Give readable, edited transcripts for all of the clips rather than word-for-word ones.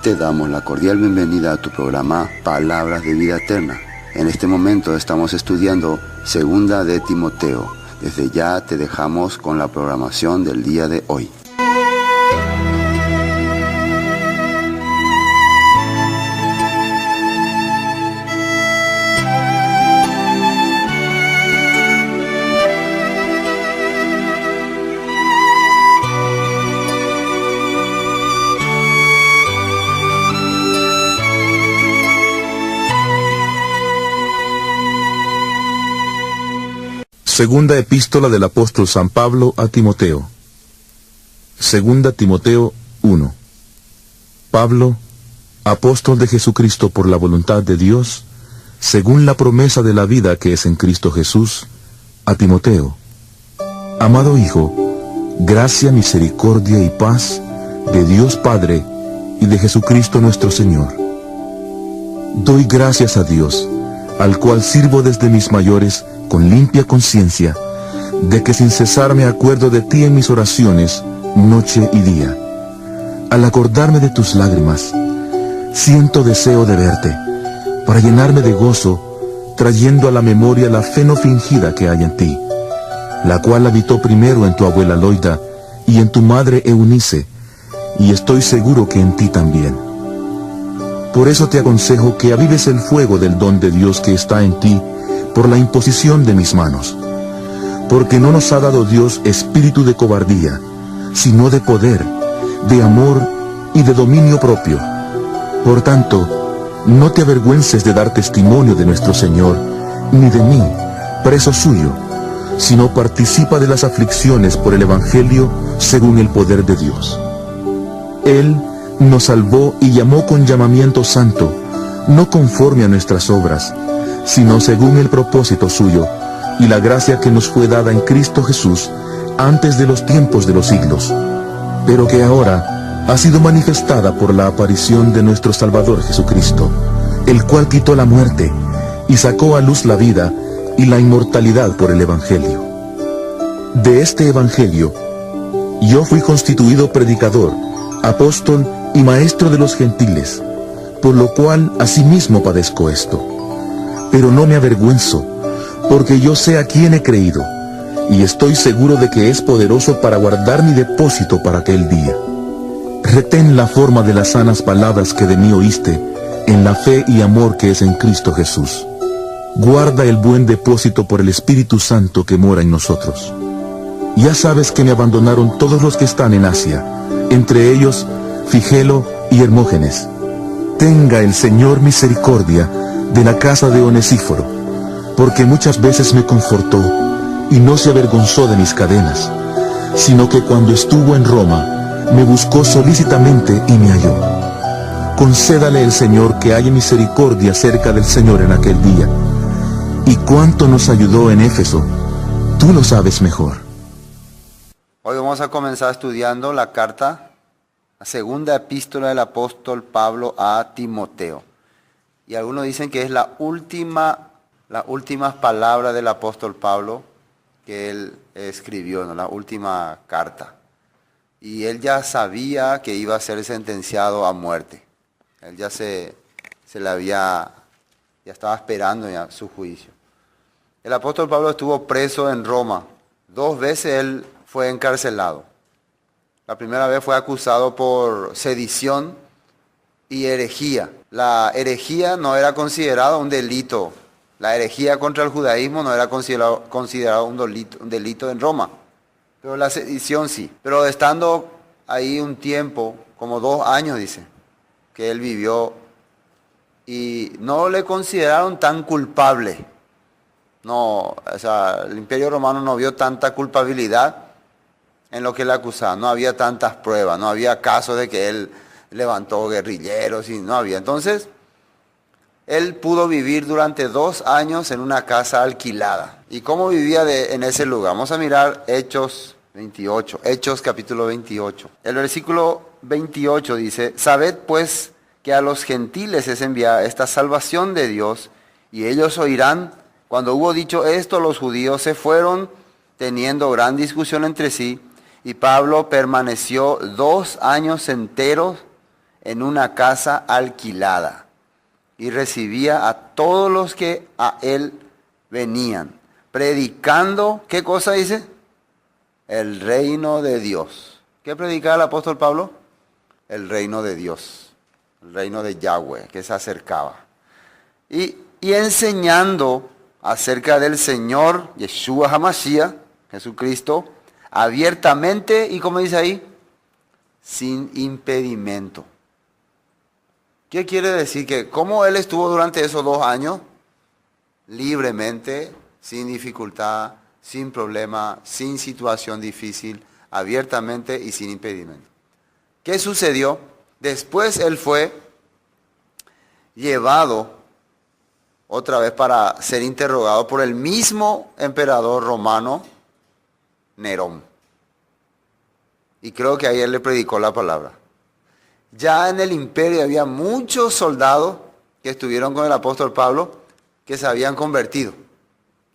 Te damos la cordial bienvenida a tu programa Palabras de Vida Eterna. En este momento estamos estudiando Segunda de Timoteo. Desde ya te dejamos con la programación del día de hoy. Segunda epístola del apóstol San Pablo a Timoteo. Segunda Timoteo 1. Pablo, apóstol de Jesucristo por la voluntad de Dios, según la promesa de la vida que es en Cristo Jesús, a Timoteo. Amado Hijo, gracia, misericordia y paz de Dios Padre y de Jesucristo nuestro Señor. Doy gracias a Dios, al cual sirvo desde mis mayores, con limpia conciencia, de que sin cesar me acuerdo de ti en mis oraciones, noche y día. Al acordarme de tus lágrimas, siento deseo de verte, para llenarme de gozo, trayendo a la memoria la fe no fingida que hay en ti, la cual habitó primero en tu abuela Loida y en tu madre Eunice, y estoy seguro que en ti también. Por eso te aconsejo que avives el fuego del don de Dios que está en ti, por la imposición de mis manos. Porque no nos ha dado Dios espíritu de cobardía, sino de poder, de amor y de dominio propio. Por tanto, no te avergüences de dar testimonio de nuestro Señor, ni de mí, preso suyo, sino participa de las aflicciones por el Evangelio según el poder de Dios. Él nos salvó y llamó con llamamiento santo, no conforme a nuestras obras, sino según el propósito suyo y la gracia que nos fue dada en Cristo Jesús antes de los tiempos de los siglos, pero que ahora ha sido manifestada por la aparición de nuestro Salvador Jesucristo, el cual quitó la muerte y sacó a luz la vida y la inmortalidad por el Evangelio. De este Evangelio yo fui constituido predicador, apóstol y maestro de los gentiles, por lo cual asimismo padezco esto. Pero no me avergüenzo, porque yo sé a quién he creído, y estoy seguro de que es poderoso para guardar mi depósito para aquel día. Retén la forma de las sanas palabras que de mí oíste, en la fe y amor que es en Cristo Jesús. Guarda el buen depósito por el Espíritu Santo que mora en nosotros. Ya sabes que me abandonaron todos los que están en Asia, entre ellos Figelo y Hermógenes. Tenga el Señor misericordia de la casa de Onesíforo, porque muchas veces me confortó y no se avergonzó de mis cadenas, sino que cuando estuvo en Roma me buscó solícitamente y me halló. Concédale el Señor que haya misericordia cerca del Señor en aquel día. Y cuánto nos ayudó en Éfeso, tú lo sabes mejor. Hoy vamos a comenzar estudiando la carta, la segunda epístola del apóstol Pablo a Timoteo. Y algunos dicen que es las últimas palabras del apóstol Pablo que él escribió, ¿no? La última carta. Y él ya sabía que iba a ser sentenciado a muerte. Él ya ya estaba esperando ya su juicio. El apóstol Pablo estuvo preso en Roma. 2 veces él fue encarcelado. La primera vez fue acusado por sedición y herejía. La herejía no era considerado un delito. La herejía contra el judaísmo no era considerado un delito en Roma. Pero la sedición sí. Pero estando ahí un tiempo, como 2 años dice, que él vivió, y no le consideraron tan culpable. No, o sea, el Imperio Romano no vio tanta culpabilidad en lo que le acusaban. No había tantas pruebas, no había casos de que él levantó guerrilleros y no había. Entonces, él pudo vivir durante 2 años en una casa alquilada. ¿Y cómo vivía en ese lugar? Vamos a mirar Hechos 28, Hechos capítulo 28. El versículo 28 dice: sabed pues que a los gentiles es enviada esta salvación de Dios, y ellos oirán. Cuando hubo dicho esto, los judíos se fueron, teniendo gran discusión entre sí, y Pablo permaneció 2 años enteros en una casa alquilada y recibía a todos los que a él venían, predicando, ¿qué cosa dice? El reino de Dios. ¿Qué predicaba el apóstol Pablo? El reino de Dios, el reino de Yahweh, que se acercaba. Y enseñando acerca del Señor Yeshua HaMashiach, Jesucristo, abiertamente y, como dice ahí, sin impedimento. ¿Qué quiere decir? Que como él estuvo durante esos 2 años, libremente, sin dificultad, sin problema, sin situación difícil, abiertamente y sin impedimento. ¿Qué sucedió? Después él fue llevado otra vez para ser interrogado por el mismo emperador romano, Nerón. Y creo que ahí él le predicó la palabra. Ya en el imperio había muchos soldados que estuvieron con el apóstol Pablo que se habían convertido.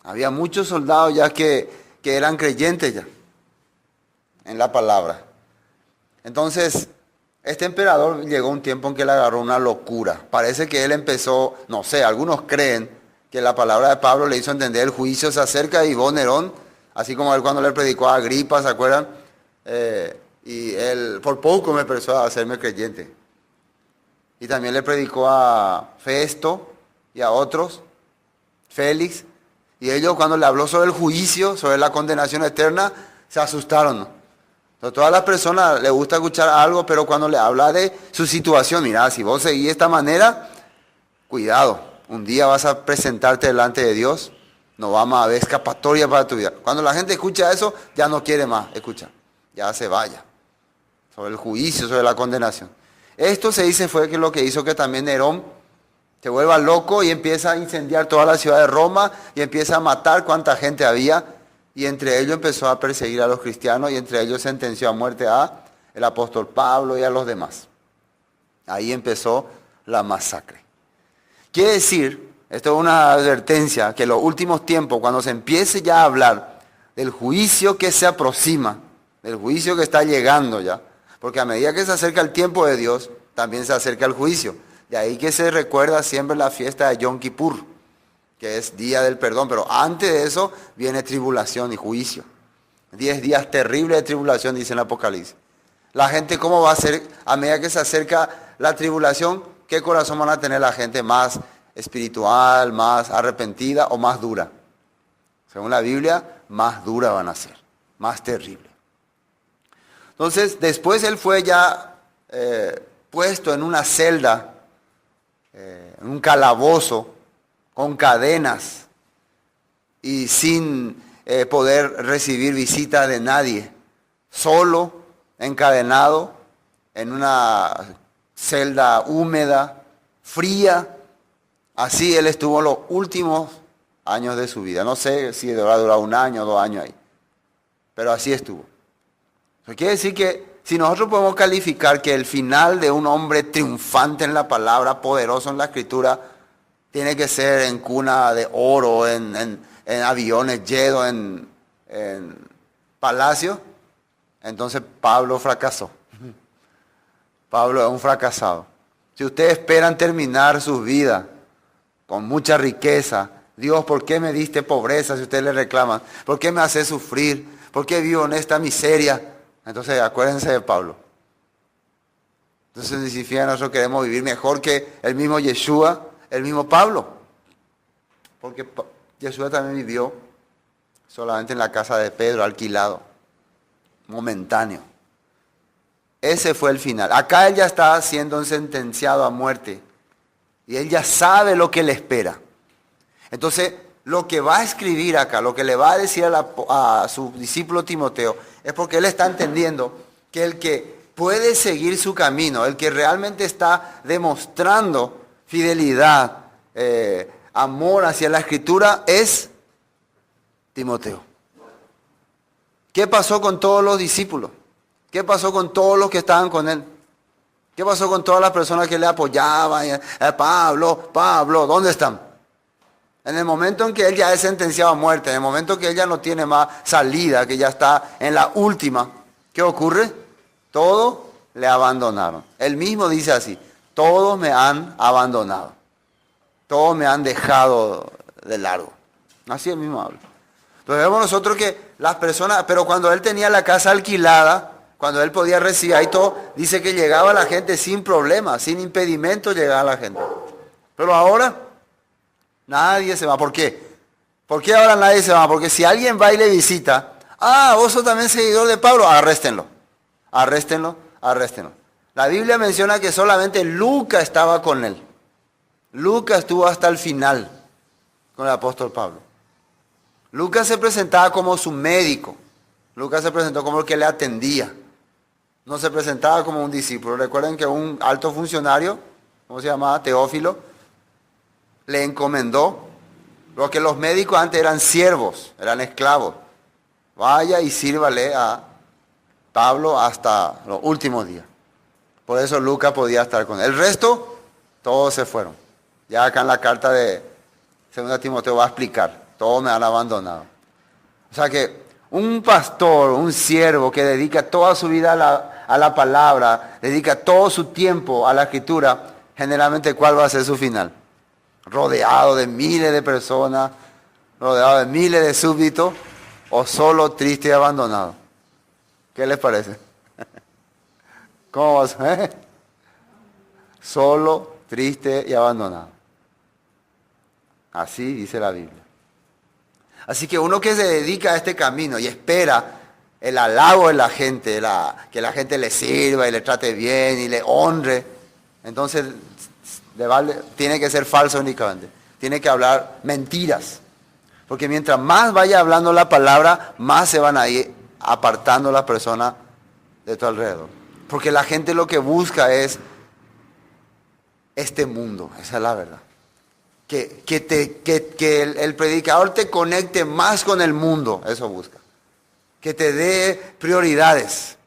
Había muchos soldados ya que eran creyentes ya en la palabra. Entonces, este emperador llegó un tiempo en que le agarró una locura. Parece que él empezó, no sé, algunos creen que la palabra de Pablo le hizo entender el juicio se acerca y vos, Nerón, así como él cuando le predicó a Agripa, ¿se acuerdan? Y él por poco me persuadió a hacerme creyente. Y también le predicó a Festo y a otros, Félix. Y ellos cuando le habló sobre el juicio, sobre la condenación eterna, se asustaron, ¿no? A todas las personas les gusta escuchar algo, pero cuando le habla de su situación, mira, si vos seguís de esta manera, cuidado, un día vas a presentarte delante de Dios, no vamos a ver escapatoria para tu vida. Cuando la gente escucha eso, ya no quiere más escuchar, ya se vaya. Sobre el juicio, sobre la condenación. Esto se dice fue que lo que hizo que también Nerón se vuelva loco y empieza a incendiar toda la ciudad de Roma y empieza a matar cuanta gente había. Y entre ellos empezó a perseguir a los cristianos y entre ellos sentenció a muerte a el apóstol Pablo y a los demás. Ahí empezó la masacre. Quiere decir, esto es una advertencia, que en los últimos tiempos, cuando se empiece ya a hablar del juicio que se aproxima, del juicio que está llegando ya, porque a medida que se acerca el tiempo de Dios, también se acerca el juicio. De ahí que se recuerda siempre la fiesta de Yom Kippur, que es día del perdón, pero antes de eso viene tribulación y juicio. 10 días terribles de tribulación, dice el Apocalipsis. La gente, ¿cómo va a ser a medida que se acerca la tribulación? ¿Qué corazón van a tener la gente? ¿Más espiritual, más arrepentida o más dura? Según la Biblia, más dura van a ser, más terrible. Entonces, después él fue ya puesto en una celda, en un calabozo, con cadenas y sin poder recibir visita de nadie, solo, encadenado en una celda húmeda, fría. Así él estuvo los últimos años de su vida. No sé si habrá durado 1 año o 2 años ahí, pero así estuvo. Eso quiere decir que si nosotros podemos calificar que el final de un hombre triunfante en la palabra, poderoso en la escritura, tiene que ser en cuna de oro, en aviones llenos, en palacio. Entonces Pablo fracasó. Pablo es un fracasado. Si ustedes esperan terminar sus vidas con mucha riqueza, Dios, ¿por qué me diste pobreza si ustedes le reclaman? ¿Por qué me haces sufrir? ¿Por qué vivo en esta miseria? Entonces acuérdense de Pablo. Entonces si fíjense, nosotros queremos vivir mejor que el mismo Yeshua, el mismo Pablo, porque Yeshua también vivió solamente en la casa de Pedro, alquilado, momentáneo. Ese fue el final. Acá él ya está siendo sentenciado a muerte y él ya sabe lo que le espera. Entonces, lo que va a escribir acá, lo que le va a decir a su discípulo Timoteo, es porque él está entendiendo que el que puede seguir su camino, el que realmente está demostrando fidelidad, amor hacia la Escritura, es Timoteo. ¿Qué pasó con todos los discípulos? ¿Qué pasó con todos los que estaban con él? ¿Qué pasó con todas las personas que le apoyaban? Pablo, ¿dónde están? En el momento en que él ya es sentenciado a muerte, en el momento que él ya no tiene más salida, que ya está en la última, ¿qué ocurre? Todo le abandonaron. Él mismo dice así, todos me han abandonado. Todos me han dejado de largo. Así él mismo habla. Entonces vemos nosotros que las personas, pero cuando él tenía la casa alquilada, cuando él podía recibir ahí todo, dice que llegaba la gente sin problema, sin impedimento llegaba la gente. Pero ahora nadie se va. ¿Por qué? ¿Por qué ahora nadie se va? Porque si alguien va y le visita, vos sos también seguidor de Pablo, arréstenlo. Arréstenlo, arréstenlo. La Biblia menciona que solamente Lucas estaba con él. Lucas estuvo hasta el final con el apóstol Pablo. Lucas se presentaba como su médico. Lucas se presentó como el que le atendía. No se presentaba como un discípulo. Recuerden que un alto funcionario, ¿cómo se llamaba? Teófilo, le encomendó. Lo que los médicos antes eran siervos, eran esclavos. Vaya y sírvale a Pablo hasta los últimos días. Por eso Lucas podía estar con él. El resto, todos se fueron. Ya acá en la carta de 2 Timoteo va a explicar. Todos me han abandonado. O sea que un pastor, un siervo que dedica toda su vida a la palabra, dedica todo su tiempo a la escritura, generalmente ¿cuál va a ser su final? Rodeado de miles de personas, rodeado de miles de súbditos, o solo triste y abandonado. ¿Qué les parece? ¿Cómo va a ser? Solo, triste y abandonado. Así dice la Biblia. Así que uno que se dedica a este camino y espera el halago de la gente, que la gente le sirva y le trate bien y le honre, entonces tiene que ser falso únicamente. Tiene que hablar mentiras. Porque mientras más vaya hablando la palabra, más se van a ir apartando las personas de tu alrededor. Porque la gente lo que busca es este mundo, esa es la verdad. Que el predicador te conecte más con el mundo, eso busca. Que te dé prioridades,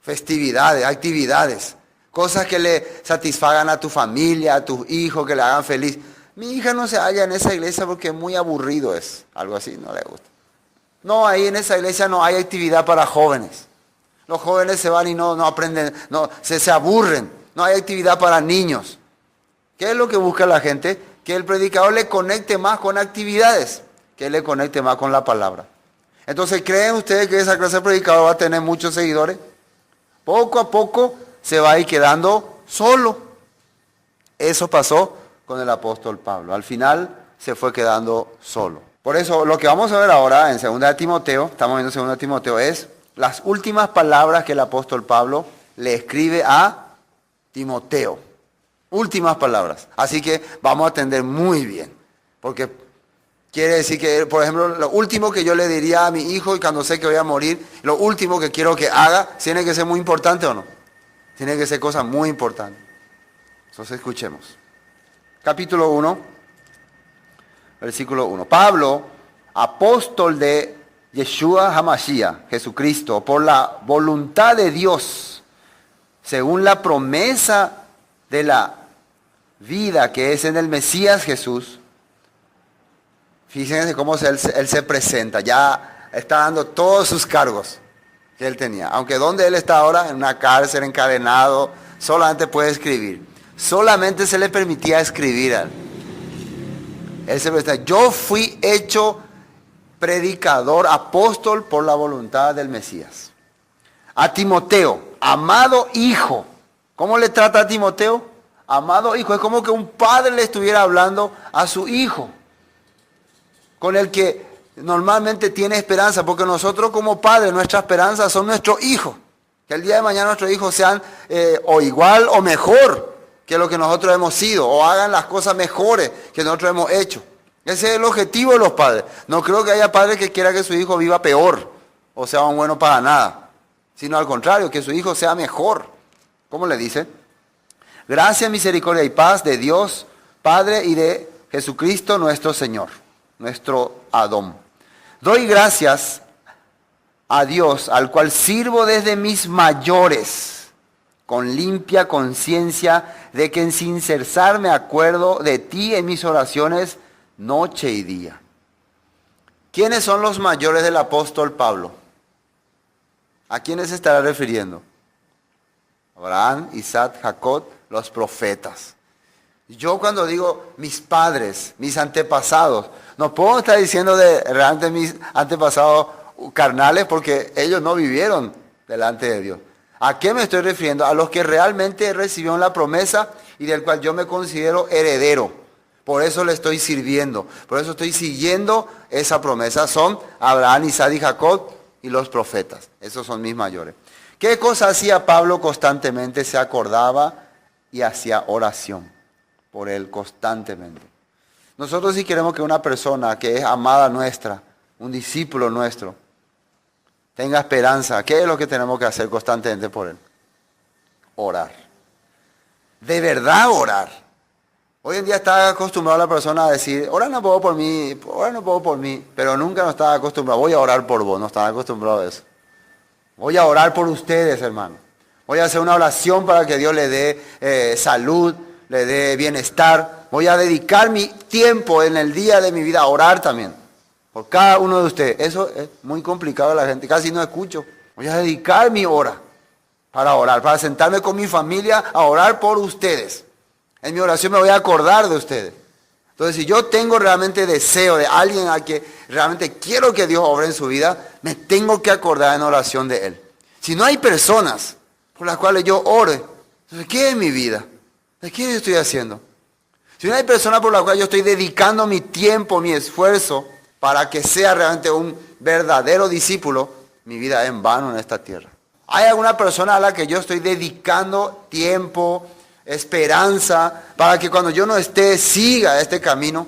festividades, actividades, cosas que le satisfagan a tu familia, a tus hijos, que le hagan feliz. Mi hija no se halla en esa iglesia porque muy aburrido es, algo así, no le gusta. No, ahí en esa iglesia no hay actividad para jóvenes. Los jóvenes se van y no aprenden, se aburren, no hay actividad para niños. ¿Qué es lo que busca la gente? Que el predicador le conecte más con actividades, que le conecte más con la palabra. Entonces, ¿creen ustedes que esa clase de predicador va a tener muchos seguidores? Poco a poco se va a ir quedando solo. Eso pasó con el apóstol Pablo. Al final se fue quedando solo. Por eso, lo que vamos a ver ahora en 2 Timoteo, estamos viendo 2 Timoteo, es las últimas palabras que el apóstol Pablo le escribe a Timoteo. Últimas palabras. Así que vamos a atender muy bien. Porque quiere decir que, por ejemplo, lo último que yo le diría a mi hijo y cuando sé que voy a morir, lo último que quiero que haga, ¿tiene que ser muy importante o no? Tiene que ser cosa muy importante. Entonces escuchemos. Capítulo 1, versículo 1. Pablo, apóstol de Yeshua HaMashiach, Jesucristo, por la voluntad de Dios, según la promesa de la vida que es en el Mesías Jesús. Fíjense cómo él se presenta, ya está dando todos sus cargos que él tenía. Aunque donde él está ahora, en una cárcel, encadenado, solamente puede escribir. Solamente se le permitía escribir a él. Él se presenta, yo fui hecho predicador, apóstol por la voluntad del Mesías. A Timoteo, amado hijo. ¿Cómo le trata a Timoteo? Amado hijo. Es como que un padre le estuviera hablando a su hijo, con el que normalmente tiene esperanza, porque nosotros como padres, nuestra esperanza son nuestros hijos. Que el día de mañana nuestros hijos sean o igual o mejor que lo que nosotros hemos sido, o hagan las cosas mejores que nosotros hemos hecho. Ese es el objetivo de los padres. No creo que haya padres que quieran que su hijo viva peor, o sea un bueno para nada, sino al contrario, que su hijo sea mejor. ¿Cómo le dice? Gracia, misericordia y paz de Dios, Padre, y de Jesucristo nuestro Señor, nuestro Adón. Doy gracias a Dios, al cual sirvo desde mis mayores, con limpia conciencia, de que sin cesar me acuerdo de ti en mis oraciones noche y día. ¿Quiénes son los mayores del apóstol Pablo? ¿A quiénes se estará refiriendo? Abraham, Isaac, Jacob, los profetas. Yo cuando digo mis padres, mis antepasados, no puedo estar diciendo de realmente mis antepasados carnales porque ellos no vivieron delante de Dios. ¿A qué me estoy refiriendo? A los que realmente recibieron la promesa y del cual yo me considero heredero. Por eso le estoy sirviendo, por eso estoy siguiendo esa promesa. Son Abraham, Isaac y Jacob y los profetas. Esos son mis mayores. ¿Qué cosa hacía Pablo constantemente? Se acordaba y hacía oración por él constantemente. Nosotros si queremos que una persona que es amada nuestra, un discípulo nuestro, tenga esperanza, ¿qué es lo que tenemos que hacer constantemente por él? Orar. De verdad orar. Hoy en día está acostumbrado la persona a decir, ora no puedo por mí, ora no puedo por mí, pero nunca no estaba acostumbrado, voy a orar por vos, no estaba acostumbrado a eso. Voy a orar por ustedes, hermano. Voy a hacer una oración para que Dios le dé salud, le dé bienestar. Voy a dedicar mi tiempo en el día de mi vida a orar también. Por cada uno de ustedes. Eso es muy complicado a la gente. Casi no escucho. Voy a dedicar mi hora para orar. Para sentarme con mi familia a orar por ustedes. En mi oración me voy a acordar de ustedes. Entonces, si yo tengo realmente deseo de alguien a que realmente quiero que Dios obre en su vida, me tengo que acordar en oración de Él. Si no hay personas por las cuales yo ore, entonces, ¿qué es mi vida? ¿De qué estoy haciendo? Si no hay personas por las cuales yo estoy dedicando mi tiempo, mi esfuerzo, para que sea realmente un verdadero discípulo, mi vida es en vano en esta tierra. ¿Hay alguna persona a la que yo estoy dedicando tiempo, esperanza, para que cuando yo no esté, siga este camino?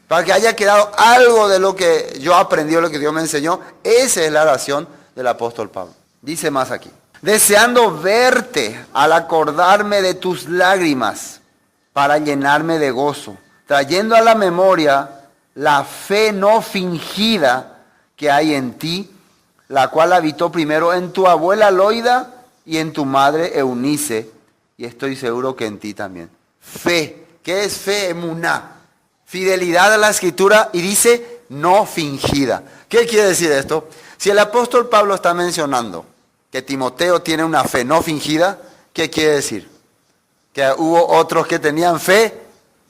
Para que haya quedado algo de lo que yo aprendí, de lo que Dios me enseñó. Esa es la oración del apóstol Pablo. Dice más aquí. Deseando verte al acordarme de tus lágrimas para llenarme de gozo, trayendo a la memoria la fe no fingida que hay en ti, la cual habitó primero en tu abuela Loida y en tu madre Eunice, y estoy seguro que en ti también. Fe. ¿Qué es fe? Emuná. Fidelidad a la Escritura y dice no fingida. ¿Qué quiere decir esto? Si el apóstol Pablo está mencionando que Timoteo tiene una fe no fingida, ¿qué quiere decir? Que hubo otros que tenían fe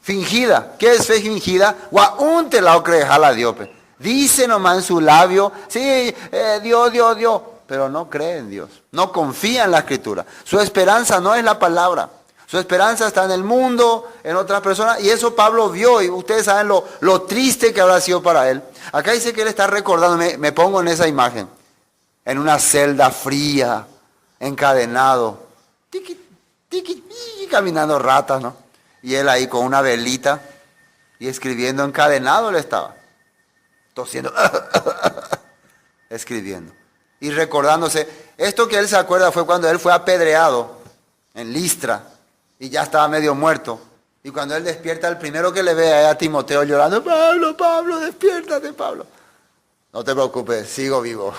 fingida. ¿Qué es fe fingida? Guaún te la creejala Dios. Dice nomás en su labio, sí, Dios, pero no cree en Dios. No confía en la Escritura. Su esperanza no es la palabra. Su esperanza está en el mundo, en otras personas. Y eso Pablo vio y ustedes saben lo triste que habrá sido para él. Acá dice que él está recordando, me pongo en esa imagen. En una celda fría, encadenado. Caminando ratas, ¿no? Y él ahí con una velita y escribiendo, encadenado él estaba. Tosiendo. Escribiendo. Y recordándose. Esto que él se acuerda fue cuando él fue apedreado en Listra. Y ya estaba medio muerto. Y cuando él despierta, el primero que le ve a Timoteo llorando, Pablo, despiértate, Pablo. No te preocupes, sigo vivo.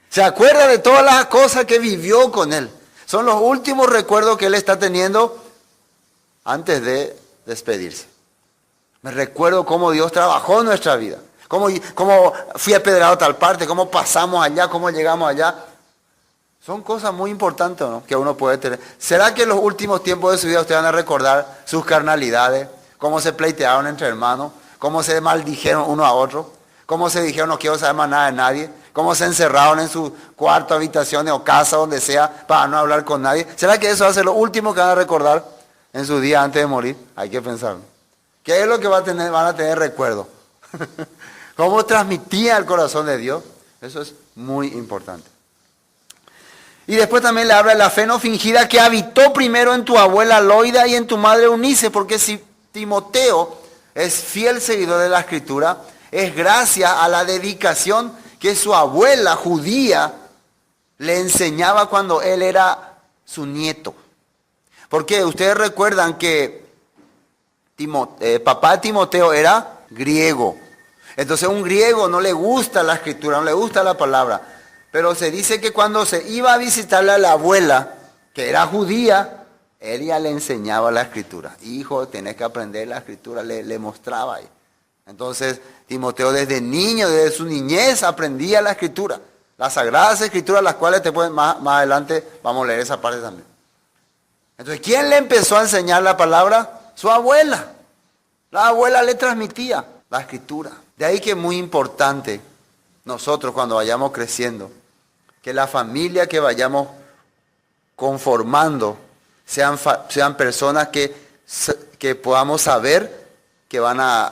Se acuerda de todas las cosas que vivió con él. Son los últimos recuerdos que él está teniendo antes de despedirse. Me recuerdo cómo Dios trabajó en nuestra vida. Cómo fui apedreado a tal parte, cómo pasamos allá, cómo llegamos allá. Son cosas muy importantes, ¿no?, que uno puede tener. ¿Será que en los últimos tiempos de su vida ustedes van a recordar sus carnalidades? Cómo se pleitearon entre hermanos, cómo se maldijeron uno a otro, cómo se dijeron no quiero saber más nada de nadie, cómo se encerraron en su cuarto, habitaciones o casa, donde sea, para no hablar con nadie. ¿Será que eso va a ser lo último que van a recordar en su día antes de morir? Hay que pensarlo. ¿Qué es lo que van a tener recuerdo? ¿Cómo transmitía el corazón de Dios? Eso es muy importante. Y después también le habla de la fe no fingida que habitó primero en tu abuela Loida y en tu madre Eunice, porque si Timoteo es fiel seguidor de la Escritura, es gracias a la dedicación que su abuela judía le enseñaba cuando él era su nieto. Porque ustedes recuerdan que papá de Timoteo era griego. Entonces a un griego no le gusta la Escritura, no le gusta la palabra. Pero se dice que cuando se iba a visitarle a la abuela, que era judía, ella le enseñaba la Escritura. Hijo, tenés que aprender la Escritura, le mostraba ahí. Entonces Timoteo desde niño, desde su niñez, aprendía la Escritura. Las Sagradas Escrituras, las cuales más adelante vamos a leer esa parte también. Entonces, ¿quién le empezó a enseñar la palabra? Su abuela. La abuela le transmitía la escritura. De ahí que es muy importante nosotros cuando vayamos creciendo, que la familia que vayamos conformando sean personas que podamos saber que van a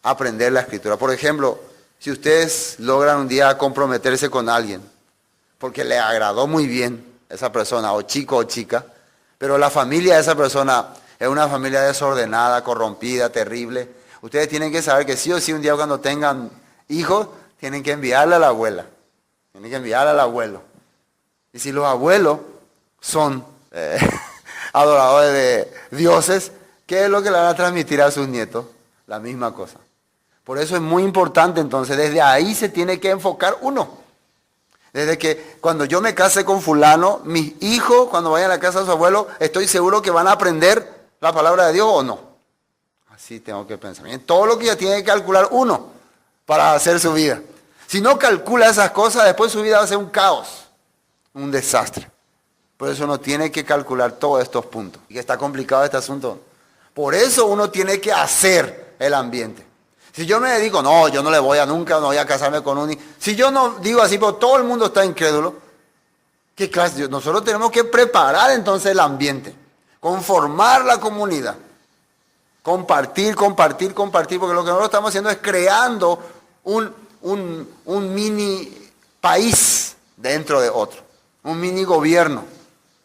aprender la escritura. Por ejemplo, si ustedes logran un día comprometerse con alguien, porque le agradó muy bien esa persona, o chico o chica, pero la familia de esa persona es una familia desordenada, corrompida, terrible, ustedes tienen que saber que sí o sí un día cuando tengan hijos, tienen que enviarle a la abuela, tienen que enviarle al abuelo. Y si los abuelos son adoradores de dioses, ¿qué es lo que le van a transmitir a sus nietos? La misma cosa. Por eso es muy importante, entonces, desde ahí se tiene que enfocar uno. Desde que cuando yo me case con fulano, mis hijos, cuando vayan a la casa de su abuelo, estoy seguro que van a aprender la palabra de Dios o no. Así tengo que pensar. Bien, todo lo que ya tiene que calcular uno para hacer su vida. Si no calcula esas cosas, después su vida va a ser un caos, un desastre. Por eso uno tiene que calcular todos estos puntos. Y que está complicado este asunto. Por eso uno tiene que hacer el ambiente. Si yo me dedico, no, yo no le voy a nunca, no voy a casarme con un... Si yo no digo así, pero todo el mundo está incrédulo, ¿qué clase? Nosotros tenemos que preparar entonces el ambiente, conformar la comunidad, compartir, porque lo que nosotros estamos haciendo es creando un mini país dentro de otro, un mini gobierno,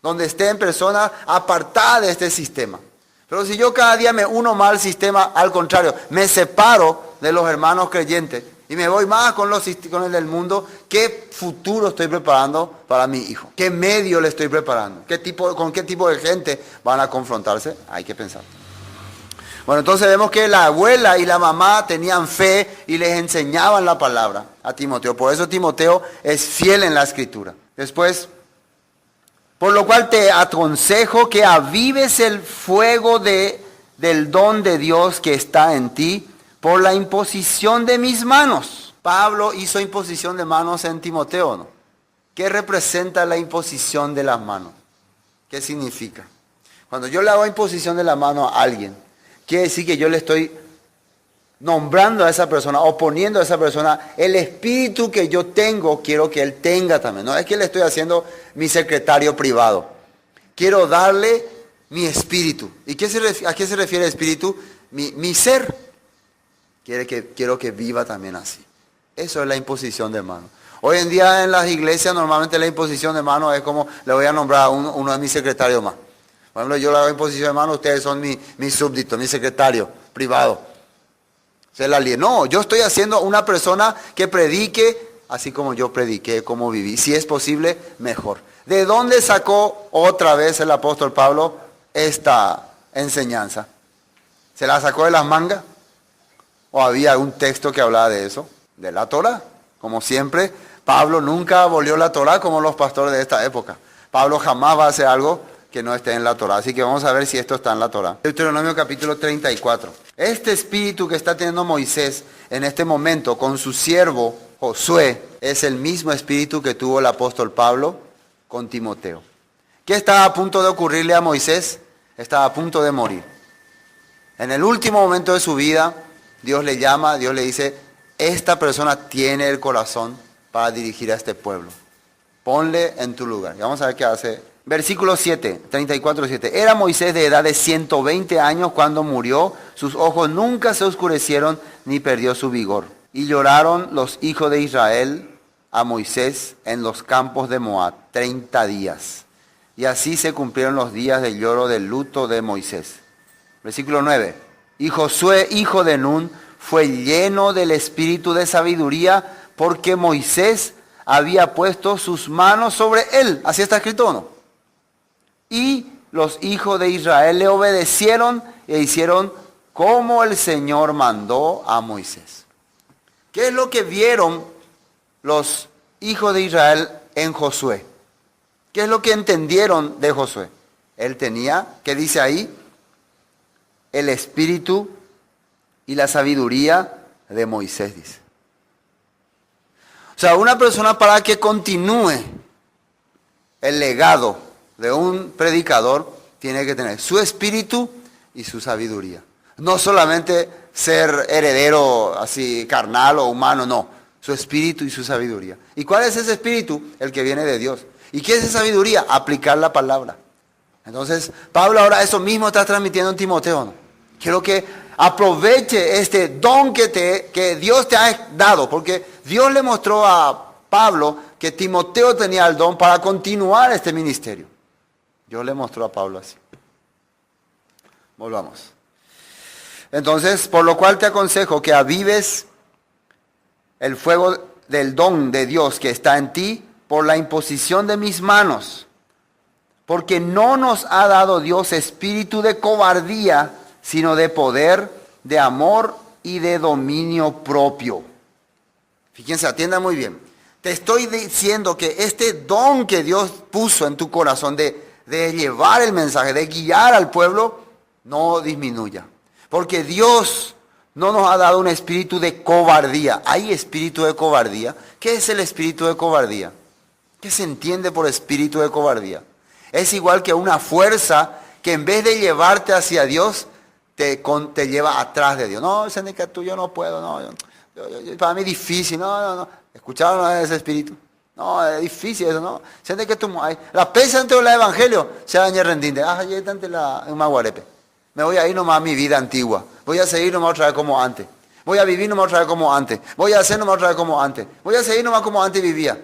donde estén personas apartadas de este sistema. Pero si yo cada día me uno más al sistema, al contrario, me separo de los hermanos creyentes y me voy más con el del mundo, ¿qué futuro estoy preparando para mi hijo? ¿Qué medio le estoy preparando? ¿Con qué tipo de gente van a confrontarse? Hay que pensar. Bueno, entonces vemos que la abuela y la mamá tenían fe y les enseñaban la palabra a Timoteo. Por eso Timoteo es fiel en la escritura. Después, por lo cual te aconsejo que avives el fuego del don de Dios que está en ti por la imposición de mis manos. Pablo hizo imposición de manos en Timoteo, ¿no? ¿Qué representa la imposición de las manos? ¿Qué significa? Cuando yo le hago imposición de la mano a alguien, quiere decir que yo le estoy nombrando a esa persona o poniendo a esa persona el espíritu que yo tengo, quiero que él tenga también. No es que le estoy haciendo mi secretario privado. Quiero darle mi espíritu. ¿Y a qué se refiere espíritu? Mi ser. Quiero que viva también así. Eso es la imposición de mano. Hoy en día en las iglesias normalmente la imposición de mano es como le voy a nombrar a uno de mis secretarios más. Por ejemplo, yo le hago imposición de mano, ustedes son mi súbdito, mi secretario privado. No, yo estoy haciendo una persona que predique así como yo prediqué, como viví. Si es posible, mejor. ¿De dónde sacó otra vez el apóstol Pablo esta enseñanza? ¿Se la sacó de las mangas? ¿O había algún texto que hablaba de eso? De la Torá. Como siempre, Pablo nunca abolió la Torá como los pastores de esta época. Pablo jamás va a hacer algo que no esté en la Torá. Así que vamos a ver si esto está en la Torá. Deuteronomio capítulo 34. Este espíritu que está teniendo Moisés en este momento con su siervo Josué es el mismo espíritu que tuvo el apóstol Pablo con Timoteo. ¿Qué estaba a punto de ocurrirle a Moisés? Estaba a punto de morir. En el último momento de su vida, Dios le llama, Dios le dice, esta persona tiene el corazón para dirigir a este pueblo. Ponle en tu lugar. Y vamos a ver qué hace. Versículo 7, 34:7. Era Moisés de edad de 120 años cuando murió. Sus ojos nunca se oscurecieron ni perdió su vigor. Y lloraron los hijos de Israel a Moisés en los campos de Moab 30 días. Y así se cumplieron los días del lloro del luto de Moisés. Versículo 9. Y Josué, hijo de Nun, fue lleno del espíritu de sabiduría porque Moisés había puesto sus manos sobre él. ¿Así está escrito o no? Y los hijos de Israel le obedecieron e hicieron como el Señor mandó a Moisés. ¿Qué es lo que vieron los hijos de Israel en Josué? ¿Qué es lo que entendieron de Josué? Él tenía, ¿qué dice ahí? El espíritu y la sabiduría de Moisés, dice. O sea, una persona para que continúe el legado de un predicador tiene que tener su espíritu y su sabiduría. No solamente ser heredero así carnal o humano, no. Su espíritu y su sabiduría. ¿Y cuál es ese espíritu? El que viene de Dios. ¿Y qué es esa sabiduría? Aplicar la palabra. Entonces, Pablo ahora eso mismo está transmitiendo en Timoteo, ¿no? Quiero que aproveche este don que Dios te ha dado, porque Dios le mostró a Pablo que Timoteo tenía el don para continuar este ministerio. Dios le mostró a Pablo así. Volvamos. Entonces, por lo cual te aconsejo que avives el fuego del don de Dios que está en ti por la imposición de mis manos. Porque no nos ha dado Dios espíritu de cobardía, sino de poder, de amor y de dominio propio. Fíjense, atiendan muy bien. Te estoy diciendo que este don que Dios puso en tu corazón de llevar el mensaje, de guiar al pueblo, no disminuya. Porque Dios no nos ha dado un espíritu de cobardía. ¿Hay espíritu de cobardía? ¿Qué es el espíritu de cobardía? ¿Qué se entiende por espíritu de cobardía? Es igual que una fuerza que en vez de llevarte hacia Dios, te lleva atrás de Dios. No, Seneca, tú yo no puedo, no, para mí es difícil, no. ¿Escucharon ese espíritu? No, es difícil eso, no. Seneca, la pesa ante el evangelio, se daña rendinte. Yo ante un maguarepe. Me voy a ir nomás a mi vida antigua. Voy a seguir nomás otra vez como antes. Voy a vivir nomás otra vez como antes. Voy a hacer nomás otra vez como antes. Voy a seguir nomás como antes vivía.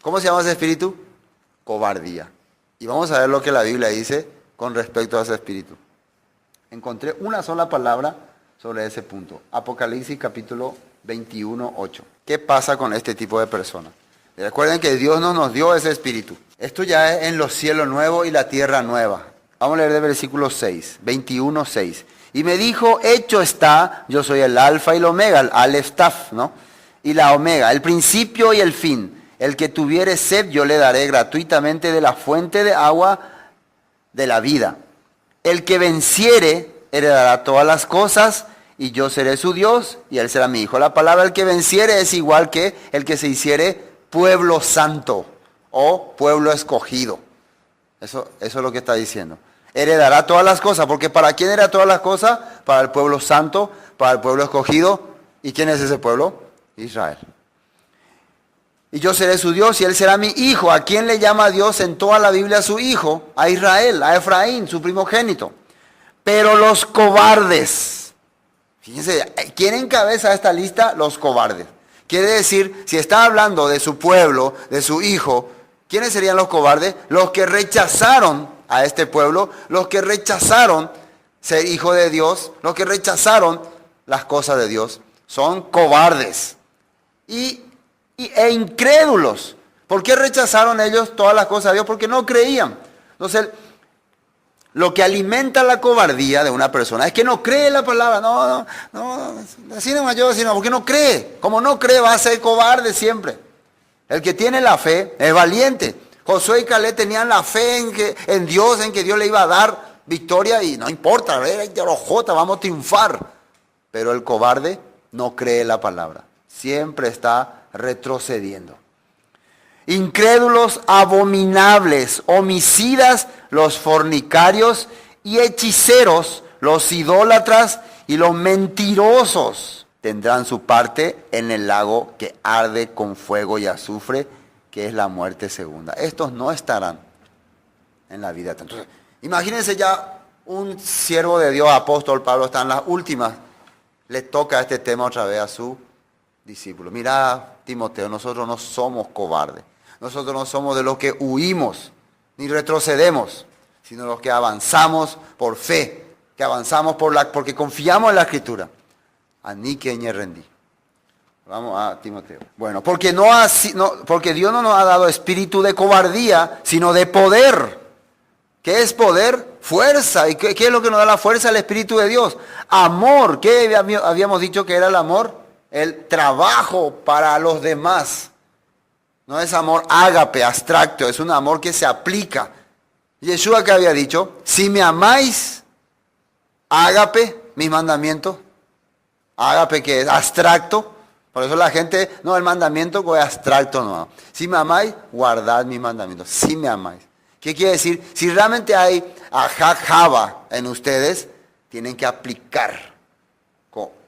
¿Cómo se llama ese espíritu? Cobardía. Y vamos a ver lo que la Biblia dice con respecto a ese espíritu. Encontré una sola palabra sobre ese punto. Apocalipsis capítulo 21, 8. ¿Qué pasa con este tipo de personas? Recuerden que Dios no nos dio ese espíritu. Esto ya es en los cielos nuevos y la tierra nueva. Vamos a leer del versículo 6, 21, 6. Y me dijo, hecho está, yo soy el alfa y el omega, el alef taf, ¿no? Y la omega, el principio y el fin. El que tuviere sed, yo le daré gratuitamente de la fuente de agua de la vida. El que venciere, heredará todas las cosas, y yo seré su Dios, y él será mi hijo. La palabra el que venciere es igual que el que se hiciere pueblo santo, o pueblo escogido. Eso es lo que está diciendo. Heredará todas las cosas, porque ¿para quién era todas las cosas? Para el pueblo santo, para el pueblo escogido. ¿Y quién es ese pueblo? Israel. Y yo seré su Dios y él será mi hijo. ¿A quién le llama Dios en toda la Biblia su hijo? A Israel, a Efraín, su primogénito. Pero los cobardes, fíjense, ¿quién encabeza esta lista? Los cobardes. Quiere decir, si está hablando de su pueblo, de su hijo, ¿quiénes serían los cobardes? Los que rechazaron a este pueblo, los que rechazaron ser hijo de Dios, los que rechazaron las cosas de Dios, son cobardes e incrédulos. ¿Por qué rechazaron ellos todas las cosas de Dios? Porque no creían. Entonces, lo que alimenta la cobardía de una persona es que no cree en la palabra. No, así no yo, sino porque no cree. Como no cree, va a ser cobarde siempre. El que tiene la fe es valiente. Josué y Caleb tenían la fe en Dios, en que Dios le iba a dar victoria y no importa, vamos a triunfar. Pero el cobarde no cree en la palabra. Siempre está retrocediendo. Incrédulos, abominables, homicidas, los fornicarios y hechiceros, los idólatras y los mentirosos tendrán su parte en el lago que arde con fuego y azufre, que es la muerte segunda. Estos no estarán en la vida. Entonces, imagínense ya un siervo de Dios, apóstol Pablo, está en las últimas, le toca este tema otra vez a su discípulo. Mira, Timoteo, nosotros no somos cobardes. Nosotros no somos de los que huimos ni retrocedemos, sino los que avanzamos por fe, que avanzamos porque confiamos en la Escritura. Anique ñe rendí. Vamos a Timoteo. Bueno, porque Dios no nos ha dado espíritu de cobardía, sino de poder. ¿Qué es poder? Fuerza. ¿Y qué es lo que nos da la fuerza? El Espíritu de Dios. Amor. ¿Qué habíamos dicho que era el amor? El trabajo para los demás. No es amor ágape, abstracto, es un amor que se aplica. Yeshua que había dicho, si me amáis, ágape, mis mandamientos. Ágape que es abstracto. Por eso la gente, no, el mandamiento es abstracto, no. Si me amáis, guardad mis mandamientos. Si me amáis. ¿Qué quiere decir? Si realmente hay ajajaba en ustedes, tienen que aplicar,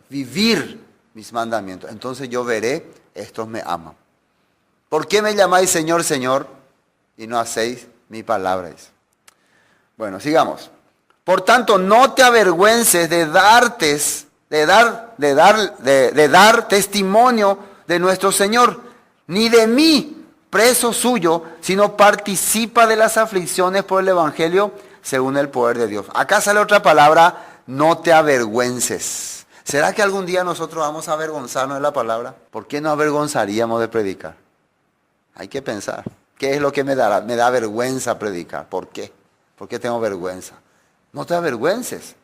vivir mis mandamientos. Entonces yo veré, estos me aman. ¿Por qué me llamáis Señor, Señor, y no hacéis mi palabra? Bueno, sigamos. Por tanto, no te avergüences de dar testimonio de nuestro Señor, ni de mí, preso suyo, sino participa de las aflicciones por el Evangelio según el poder de Dios. Acá sale otra palabra, no te avergüences. ¿Será que algún día nosotros vamos a avergonzarnos de la palabra? ¿Por qué no avergonzaríamos de predicar? Hay que pensar. ¿Qué es lo que me dará? Me da vergüenza predicar. ¿Por qué? ¿Por qué tengo vergüenza? No te avergüences.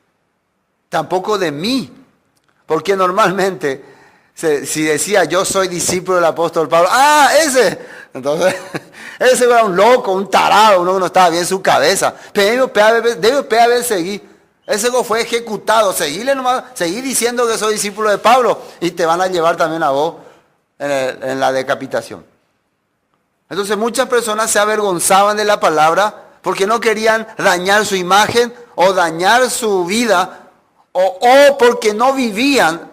Tampoco de mí. Porque normalmente, si decía yo soy discípulo del apóstol Pablo, ese. Entonces, ese era un loco, un tarado, uno que no estaba bien en su cabeza. Pero debe haber seguido. Ese fue ejecutado. Seguí diciendo que soy discípulo de Pablo y te van a llevar también a vos en la decapitación. Entonces muchas personas se avergonzaban de la palabra porque no querían dañar su imagen o dañar su vida o porque no vivían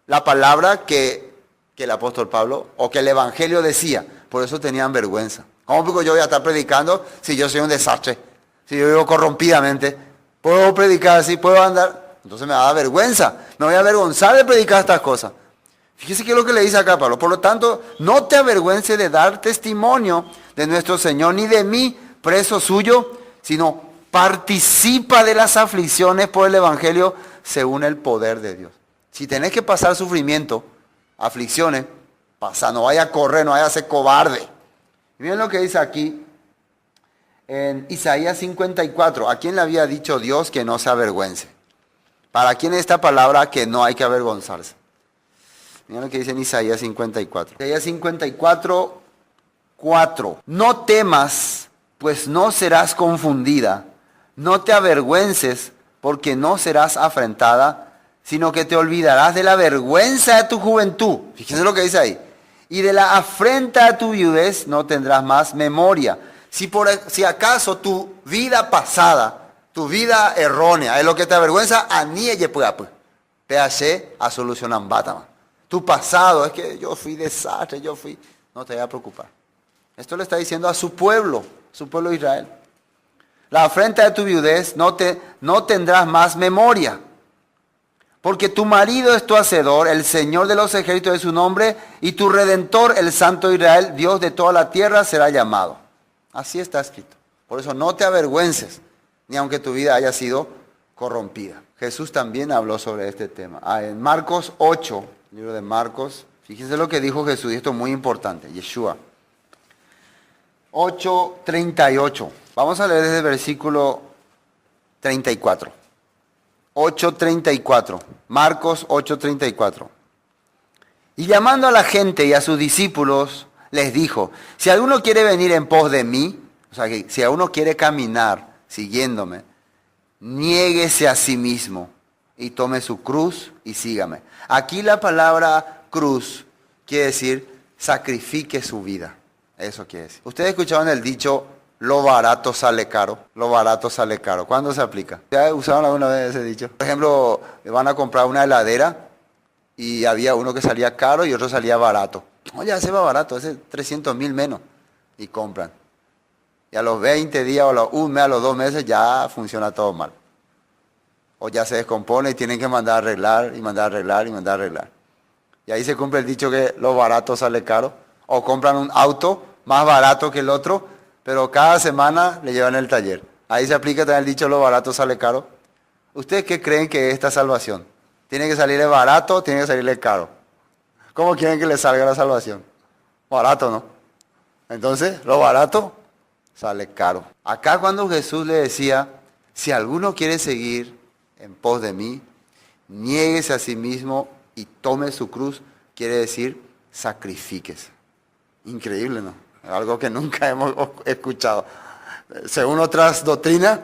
la palabra que el apóstol Pablo o que el evangelio decía. Por eso tenían vergüenza. ¿Cómo yo voy a estar predicando si yo soy un desastre? Si yo vivo corrompidamente. ¿Puedo predicar así? ¿Puedo andar? Entonces me da vergüenza. Me voy a avergonzar de predicar estas cosas. Fíjese qué es lo que le dice acá Pablo. Por lo tanto, no te avergüences de dar testimonio de nuestro Señor, ni de mí, preso suyo, sino participa de las aflicciones por el Evangelio según el poder de Dios. Si tenés que pasar sufrimiento, aflicciones, pasa, no vaya a correr, no vaya a ser cobarde. Miren lo que dice aquí en Isaías 54. ¿A quién le había dicho Dios que no se avergüence? ¿Para quién es esta palabra que no hay que avergonzarse? Miren lo que dice en Isaías 54. Isaías 54, 4. No temas, pues no serás confundida. No te avergüences, porque no serás afrentada, sino que te olvidarás de la vergüenza de tu juventud. Fíjense lo que dice ahí. Y de la afrenta de tu viudez no tendrás más memoria. Si acaso tu vida pasada, tu vida errónea, es lo que te avergüenza, a ni ella puede a solucionar batama. Tu pasado, es que yo fui desastre, no te vayas a preocupar. Esto le está diciendo a su pueblo de Israel. La afrenta de tu viudez no tendrás más memoria. Porque tu marido es tu hacedor, el Señor de los ejércitos es su nombre, y tu Redentor, el Santo de Israel, Dios de toda la tierra, será llamado. Así está escrito. Por eso no te avergüences, ni aunque tu vida haya sido corrompida. Jesús también habló sobre este tema. En Marcos 8, libro de Marcos, fíjense lo que dijo Jesús, y esto es muy importante, Yeshua. 8:38. Vamos a leer desde el versículo 34. 8:34. Marcos 8:34. Y llamando a la gente y a sus discípulos, les dijo, si alguno quiere venir en pos de mí, o sea, que si alguno quiere caminar siguiéndome, niéguese a sí mismo y tome su cruz y sígame. Aquí la palabra cruz quiere decir sacrifique su vida. Eso quiere decir. Ustedes escucharon el dicho, lo barato sale caro. Lo barato sale caro. ¿Cuándo se aplica? ¿Ya usaron alguna vez ese dicho? Por ejemplo, van a comprar una heladera y había uno que salía caro y otro salía barato. Oye, ese va barato, ese 300,000 menos. Y compran. Y a los 20 días o a un mes, a los 2 meses ya funciona todo mal. O ya se descompone y tienen que mandar a arreglar y mandar a arreglar y mandar a arreglar. Y ahí se cumple el dicho que lo barato sale caro. O compran un auto más barato que el otro, pero cada semana le llevan el taller. Ahí se aplica también el dicho lo barato sale caro. ¿Ustedes qué creen que es esta salvación? ¿Tiene que salirle barato o tiene que salirle caro? ¿Cómo quieren que le salga la salvación? Barato, ¿no? Entonces, lo barato sale caro. Acá cuando Jesús le decía, si alguno quiere seguir en pos de mí, niéguese a sí mismo y tome su cruz, quiere decir, sacrifíquese. Increíble, ¿no? Algo que nunca hemos escuchado. Según otras doctrinas,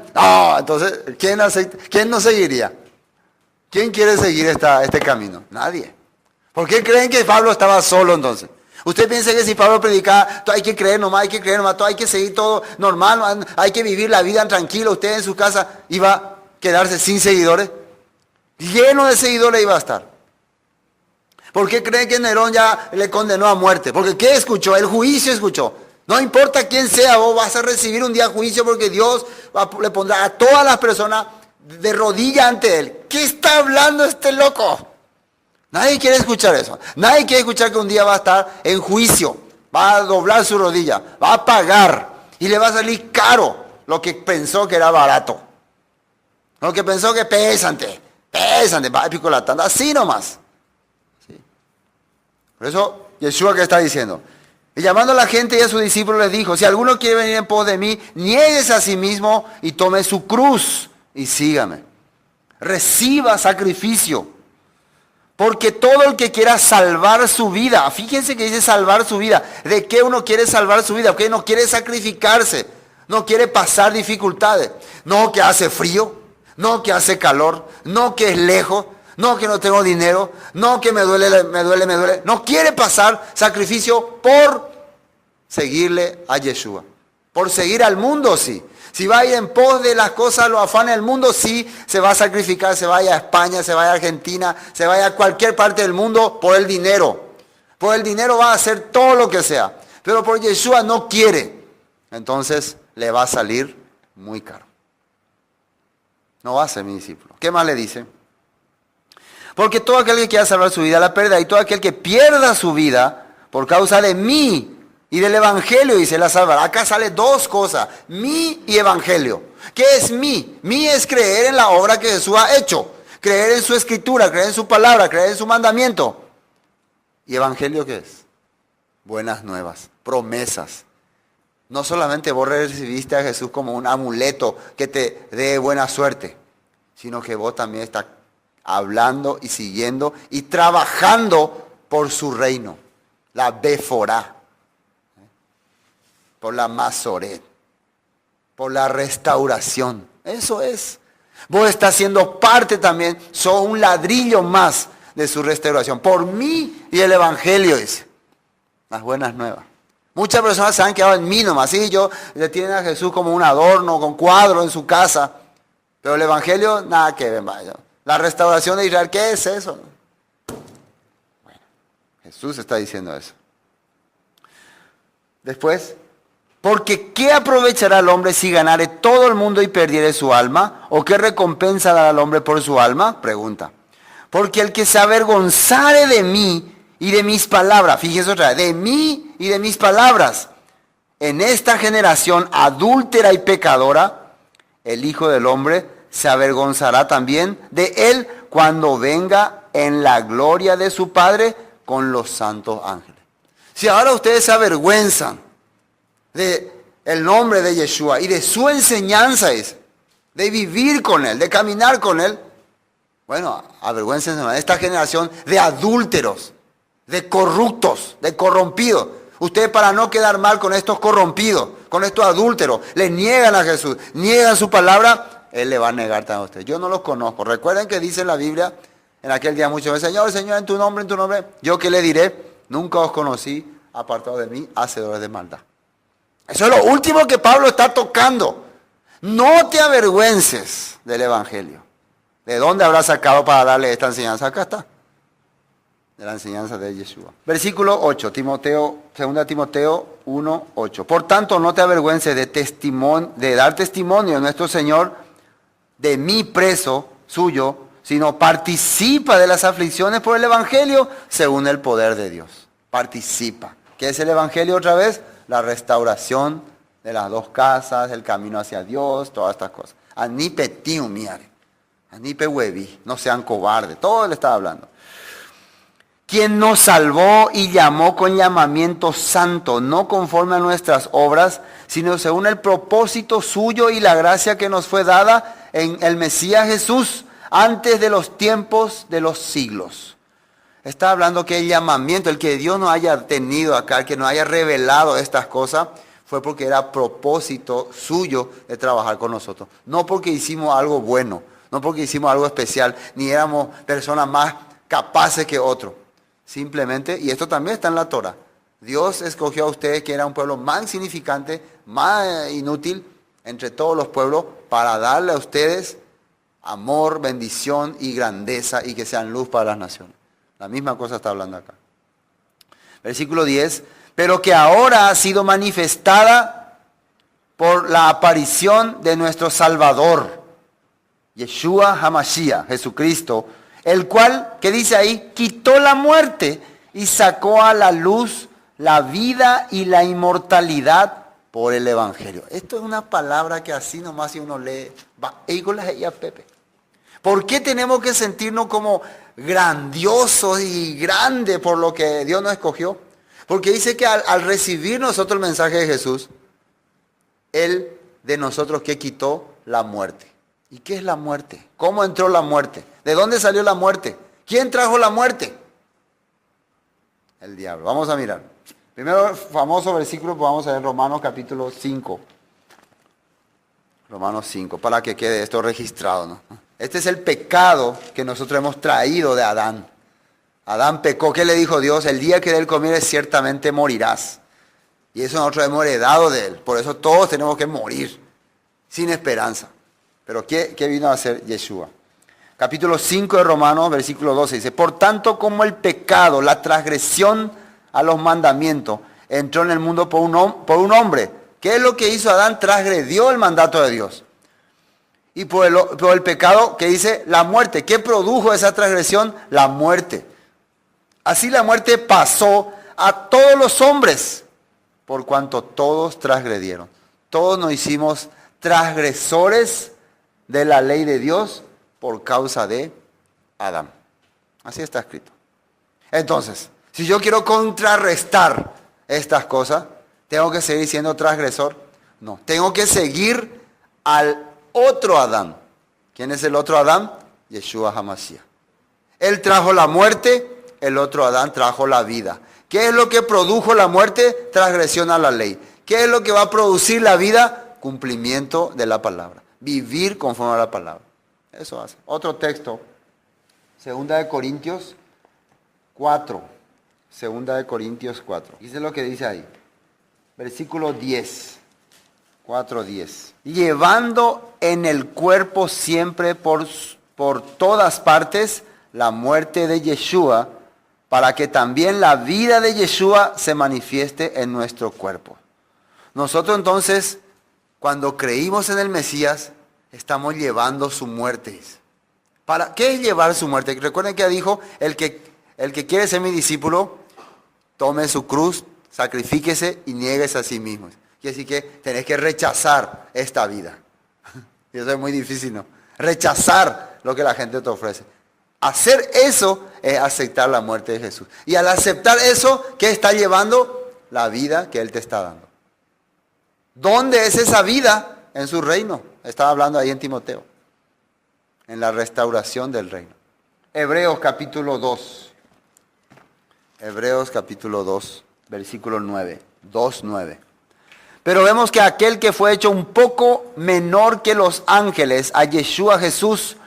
entonces, ¿quién no seguiría? ¿Quién quiere seguir este camino? Nadie. ¿Por qué creen que Pablo estaba solo entonces? Usted piensa que si Pablo predicaba, todo hay que creer nomás, todo hay que seguir todo normal, hay que vivir la vida tranquila, usted en su casa iba a quedarse sin seguidores, lleno de seguidores iba a estar. ¿Por qué creen que Nerón ya le condenó a muerte? Porque ¿qué escuchó? El juicio escuchó. No importa quién sea, vos vas a recibir un día juicio porque Dios le pondrá a todas las personas de rodilla ante él. ¿Qué está hablando este loco? Nadie quiere escuchar eso. Nadie quiere escuchar que un día va a estar en juicio. Va a doblar su rodilla. Va a pagar. Y le va a salir caro lo que pensó que era barato. Lo que pensó que pesante. Va a picolatando. Así nomás. ¿Sí? Por eso, Yeshua, ¿qué está diciendo? Y llamando a la gente y a sus discípulos les dijo, si alguno quiere venir en pos de mí, niéguese a sí mismo y tome su cruz y sígame. Reciba sacrificio. Porque todo el que quiera salvar su vida, fíjense que dice salvar su vida. ¿De qué uno quiere salvar su vida? Porque no quiere sacrificarse, no quiere pasar dificultades. No que hace frío, no que hace calor, no que es lejos, no que no tengo dinero, no que me duele. No quiere pasar sacrificio por seguirle a Yeshua. Por seguir al mundo, sí. Si va a ir en pos de las cosas, los afanes del mundo, sí, se va a sacrificar, se vaya a España, se vaya a Argentina, se vaya a cualquier parte del mundo por el dinero. Por el dinero va a hacer todo lo que sea. Pero por Yeshua no quiere. Entonces le va a salir muy caro. No va a ser mi discípulo. ¿Qué más le dice? Porque todo aquel que quiera salvar su vida la perderá, y todo aquel que pierda su vida por causa de mí y del evangelio, dice, la salvará. Acá sale dos cosas, mí y evangelio. ¿Qué es mí? Mí es creer en la obra que Jesús ha hecho, creer en su escritura, creer en su palabra, creer en su mandamiento. ¿Y evangelio qué es? Buenas nuevas, promesas. No solamente vos recibiste a Jesús como un amuleto que te dé buena suerte, sino que vos también estás hablando y siguiendo y trabajando por su reino, la Beforá, por la Masoret, por la restauración. Eso es. Vos estás siendo parte también, sos un ladrillo más de su restauración. Por mí y el evangelio, dice. Las buenas nuevas. Muchas personas se han quedado en mí nomás. Sí, le tienen a Jesús como un adorno, con cuadro en su casa. Pero el evangelio, nada que ver. Vaya. La restauración de Israel, ¿qué es eso? Bueno, Jesús está diciendo eso. Después, porque ¿qué aprovechará el hombre si ganare todo el mundo y perdiere su alma? ¿O qué recompensa dará al hombre por su alma? Pregunta. Porque el que se avergonzare de mí y de mis palabras, fíjese otra vez, de mí y de mis palabras, en esta generación adúltera y pecadora, el Hijo del Hombre se avergonzará también de él cuando venga en la gloria de su Padre con los santos ángeles. Si ahora ustedes se avergüenzan de el nombre de Yeshua y de su enseñanza, de vivir con él, de caminar con él, bueno, avergüéncense de esta generación de adúlteros, de corruptos, de corrompidos. Ustedes, para no quedar mal con estos corrompidos, con estos adúlteros, le niegan a Jesús, niegan su palabra, él le va a negar también a ustedes. Yo no los conozco. Recuerden que dice en la Biblia, en aquel día muchas veces, Señor, Señor, en tu nombre, yo que le diré, nunca os conocí, apartados de mí, hacedores de maldad. Eso es lo último que Pablo está tocando. No te avergüences del evangelio. ¿De dónde habrá sacado para darle esta enseñanza? Acá está. De la enseñanza de Yeshua. Versículo 8, 2 Timoteo 1, 8. Por tanto, no te avergüences de dar testimonio de nuestro Señor, de mí preso suyo, sino participa de las aflicciones por el evangelio según el poder de Dios. Participa. ¿Qué es el evangelio otra vez? La restauración de las dos casas, el camino hacia Dios, todas estas cosas. Anipe tiu miare, anipe huevi, no sean cobardes, todo le está hablando. Quien nos salvó y llamó con llamamiento santo, no conforme a nuestras obras, sino según el propósito suyo y la gracia que nos fue dada en el Mesías Jesús, antes de los tiempos de los siglos. Está hablando que el llamamiento, el que Dios nos haya tenido acá, el que nos haya revelado estas cosas, fue porque era propósito suyo de trabajar con nosotros. No porque hicimos algo bueno, no porque hicimos algo especial, ni éramos personas más capaces que otros. Simplemente, y esto también está en la Torah, Dios escogió a ustedes, que era un pueblo más insignificante, más inútil entre todos los pueblos, para darle a ustedes amor, bendición y grandeza, y que sean luz para las naciones. La misma cosa está hablando acá. Versículo 10, pero que ahora ha sido manifestada por la aparición de nuestro Salvador, Yeshua HaMashiach, Jesucristo, el cual, ¿qué dice ahí? Quitó la muerte y sacó a la luz la vida y la inmortalidad por el Evangelio. Esto es una palabra que así nomás si uno lee, Pepe. ¿Por qué tenemos que sentirnos como grandiosos y grandes por lo que Dios nos escogió? Porque dice que al recibir nosotros el mensaje de Jesús, Él de nosotros que quitó la muerte. ¿Y qué es la muerte? ¿Cómo entró la muerte? ¿De dónde salió la muerte? ¿Quién trajo la muerte? El diablo. Vamos a mirar. Primero, famoso versículo, pues vamos a ver Romanos capítulo 5. Romanos 5, para que quede esto registrado, ¿no? Este es el pecado que nosotros hemos traído de Adán. Adán pecó. ¿Qué le dijo Dios? El día que de él comieres ciertamente morirás. Y eso nosotros hemos heredado de él. Por eso todos tenemos que morir, sin esperanza. Pero ¿qué vino a hacer Yeshua? Capítulo 5 de Romanos, versículo 12, dice, por tanto como el pecado, la transgresión a los mandamientos, entró en el mundo por un hombre. ¿Qué es lo que hizo Adán? Transgredió el mandato de Dios. Y por el pecado, que dice la muerte. ¿Qué produjo esa transgresión? La muerte. Así la muerte pasó a todos los hombres, por cuanto todos transgredieron. Todos nos hicimos transgresores de la ley de Dios por causa de Adán. Así está escrito. Entonces, si yo quiero contrarrestar estas cosas, ¿tengo que seguir siendo transgresor? No, tengo que seguir al otro Adán. ¿Quién es el otro Adán? Yeshua HaMashiach. Él trajo la muerte, el otro Adán trajo la vida. ¿Qué es lo que produjo la muerte? Transgresión a la ley. ¿Qué es lo que va a producir la vida? Cumplimiento de la palabra. Vivir conforme a la palabra. Eso hace. Otro texto. 2 de Corintios 4. 2 de Corintios 4. Dice lo que dice ahí. Versículo 10. 4:10. Llevando en el cuerpo siempre por todas partes la muerte de Yeshua, para que también la vida de Yeshua se manifieste en nuestro cuerpo. Nosotros entonces, cuando creímos en el Mesías, estamos llevando su muerte. ¿Para qué es llevar su muerte? Recuerden que dijo, el que quiere ser mi discípulo, tome su cruz, sacrifíquese y nieguese a sí mismo. Quiere decir que tenés que rechazar esta vida. Y eso es muy difícil, ¿no? Rechazar lo que la gente te ofrece. Hacer eso es aceptar la muerte de Jesús. Y al aceptar eso, ¿qué está llevando? La vida que Él te está dando. ¿Dónde es esa vida? En su reino. Estaba hablando ahí en Timoteo. En la restauración del reino. Hebreos capítulo 2. Hebreos capítulo 2, versículo 9. 2:9. Pero vemos que aquel que fue hecho un poco menor que los ángeles, a Yeshua Jesús,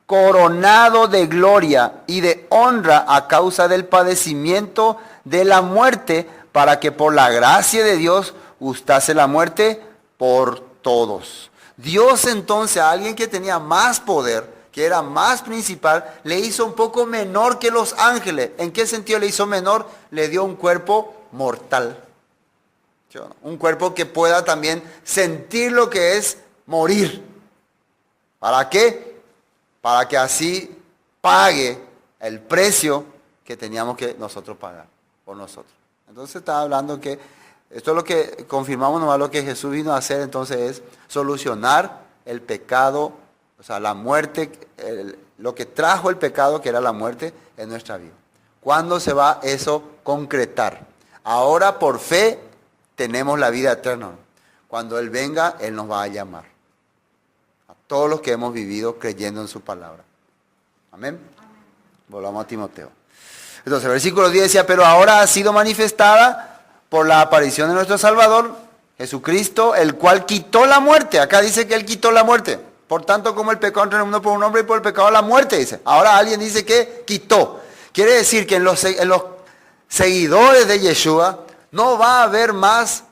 coronado de gloria y de honra a causa del padecimiento de la muerte, para que por la gracia de Dios gustase la muerte por todos. Dios entonces a alguien que tenía más poder, que era más principal, le hizo un poco menor que los ángeles. ¿En qué sentido le hizo menor? Le dio un cuerpo mortal. Un cuerpo que pueda también sentir lo que es morir. ¿Para qué? Para que así pague el precio que teníamos que nosotros pagar por nosotros. Entonces está hablando que esto es lo que confirmamos nomás, lo que Jesús vino a hacer entonces es solucionar el pecado, o sea, la muerte, lo que trajo el pecado, que era la muerte en nuestra vida. ¿Cuándo se va eso concretar? Ahora por fe tenemos la vida eterna. Cuando Él venga, Él nos va a llamar. A todos los que hemos vivido creyendo en su palabra. Amén. Volvamos a Timoteo. Entonces, el versículo 10 decía, pero ahora ha sido manifestada por la aparición de nuestro Salvador, Jesucristo, el cual quitó la muerte. Acá dice que Él quitó la muerte. Por tanto, como el pecado entró en el mundo por un hombre y por el pecado la muerte, dice. Ahora alguien dice que quitó. Quiere decir que en los seguidores de Yeshua, no va a haber más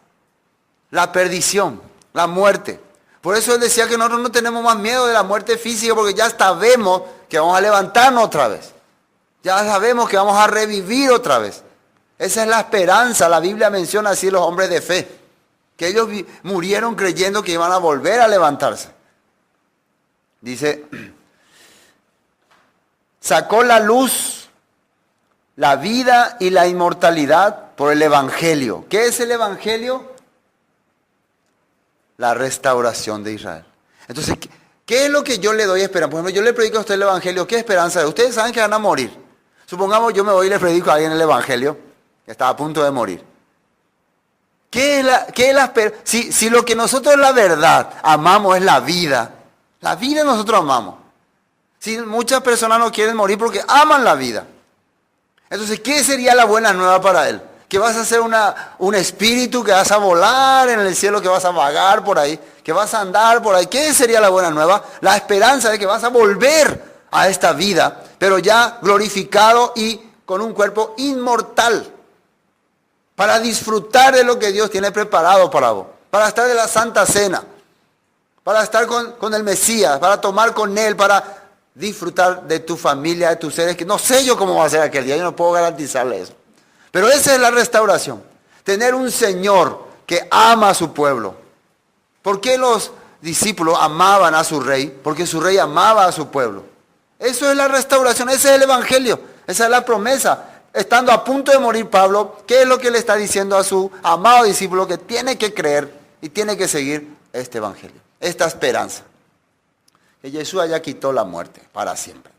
la perdición, la muerte. Por eso él decía que nosotros no tenemos más miedo de la muerte física, porque ya sabemos que vamos a levantarnos otra vez. Ya sabemos que vamos a revivir otra vez. Esa es la esperanza. La Biblia menciona así los hombres de fe, que ellos murieron creyendo que iban a volver a levantarse. Dice, sacó la luz, la vida y la inmortalidad por el Evangelio. ¿Qué es el Evangelio? La restauración de Israel. Entonces, ¿qué es lo que yo le doy esperanza? Por ejemplo, yo le predico a usted el Evangelio. ¿Qué esperanza? Ustedes saben que van a morir. Supongamos yo me voy y le predico a alguien el Evangelio, que está a punto de morir. ¿Qué es la esperanza? Si lo que nosotros la verdad amamos es la vida nosotros amamos. Si muchas personas no quieren morir porque aman la vida. Entonces, ¿qué sería la buena nueva para él? Que vas a ser un espíritu, que vas a volar en el cielo, que vas a vagar por ahí, que vas a andar por ahí. ¿Qué sería la buena nueva? La esperanza de que vas a volver a esta vida, pero ya glorificado y con un cuerpo inmortal, para disfrutar de lo que Dios tiene preparado para vos, para estar de la Santa Cena, para estar con el Mesías, para tomar con Él, para disfrutar de tu familia, de tus seres, que no sé yo cómo va a ser aquel día, yo no puedo garantizarle eso. Pero esa es la restauración, tener un Señor que ama a su pueblo. ¿Por qué los discípulos amaban a su rey? Porque su rey amaba a su pueblo. Eso es la restauración, ese es el Evangelio, esa es la promesa. Estando a punto de morir Pablo, ¿qué es lo que le está diciendo a su amado discípulo? Que tiene que creer y tiene que seguir este Evangelio, esta esperanza. Que Jesús ya quitó la muerte para siempre.